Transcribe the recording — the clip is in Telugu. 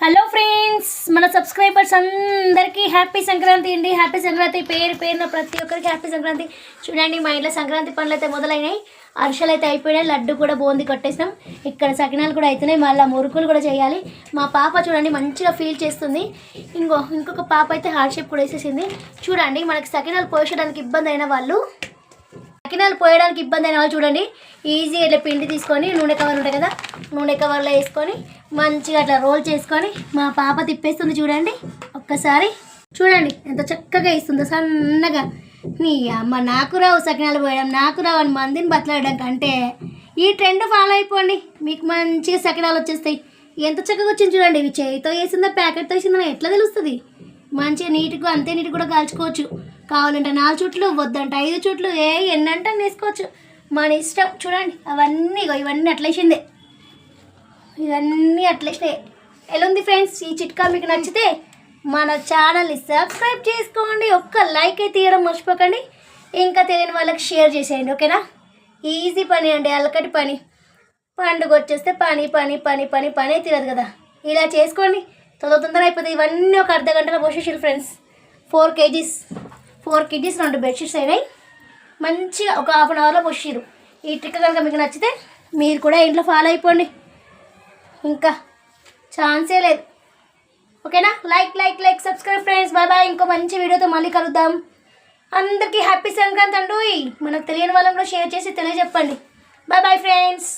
హలో ఫ్రెండ్స్, మన సబ్స్క్రైబర్స్ అందరికీ హ్యాపీ సంక్రాంతి అండి. హ్యాపీ సంక్రాంతి. పేరున ప్రతి ఒక్కరికి హ్యాపీ సంక్రాంతి. చూడండి, మా ఇంట్లో సంక్రాంతి పనులు అయితే మొదలైనాయి. అరిసెలు అయితే అయిపోయినాయి, లడ్డు కూడా బూంది కొట్టేసినాం. ఇక్కడ సకినాలు కూడా అవుతున్నాయి, మళ్ళీ మురుకులు కూడా చేయాలి. మా పాప చూడండి మంచిగా ఫీల్ చేస్తుంది. ఇంకొక పాప అయితే హార్ట్ షేప్ కూడా వేసేసింది. చూడండి, మనకి సకినాలు పోయడానికి ఇబ్బంది అయిన వాళ్ళు చూడండి, ఈజీగా ఇట్లా పిండి తీసుకొని నూనె కవర్లు ఉంటాయి కదా, నూనె కవర్లో వేసుకొని మంచిగా అట్లా రోల్ చేసుకొని మా పాప తిప్పేస్తుంది. చూడండి ఒక్కసారి, చూడండి ఎంత చక్కగా ఇస్తుందో సన్నగా. నీ అమ్మ, నాకు రావు సకినాలు పోయడం, నాకు రావు అని మందిని బతలాడడం కంటే ఈ ట్రెండ్ ఫాలో అయిపోండి, మీకు మంచిగా సకినాలు వచ్చేస్తాయి. ఎంత చక్కగా వచ్చింది చూడండి. ఇవి చేయితో వేసిందా ప్యాకెట్తో వేసిందా ఎట్లా తెలుస్తుంది? మంచిగా నీట్గా అంతే నీట్గా కూడా కాల్చుకోవచ్చు. కావాలంటే 4 చుట్లు, వద్దంటే 5 చుట్లు, ఎన్నంటే వేసుకోవచ్చు, మన ఇష్టం. చూడండి ఇవన్నీ అట్లేసిందే, ఇవన్నీ అట్లేసినాయి. ఎలా ఉంది ఫ్రెండ్స్? ఈ చిట్కా మీకు నచ్చితే మన ఛానల్ని సబ్స్క్రైబ్ చేసుకోండి, ఒక్క లైక్ అయితే తీయడం మర్చిపోకండి, ఇంకా తెలియని వాళ్ళకి షేర్ చేసేయండి. ఓకేనా? ఈజీ పని అండి, అలకటి పని. పండుగ వచ్చేస్తే పని పని పని పని పని తీరదు కదా, ఇలా చేసుకోండి, తొందర అయిపోతుంది. ఇవన్నీ ఒక అర్ధ గంటలో పోసేసారు ఫ్రెండ్స్. 4 kgs 2 బెడ్షీట్స్ అయినాయి. మంచిగా ఒక హాఫ్ అన్ అవర్లో పోసారు. ఈ ట్రిక్ కనుక మీకు నచ్చితే మీరు కూడా ఇంట్లో ఫాలో అయిపోండి, ఇంకా ఛాన్సే లేదు. ఓకేనా? Like subscribe friends. బాయ్. ఇంకో మంచి వీడియోతో మళ్ళీ కలుద్దాం. అందరికీ హ్యాపీ సంక్రాంతి అండి. మనకు తెలియని వాళ్ళని కూడా షేర్ చేసి తెలియజెప్పండి. Bye friends.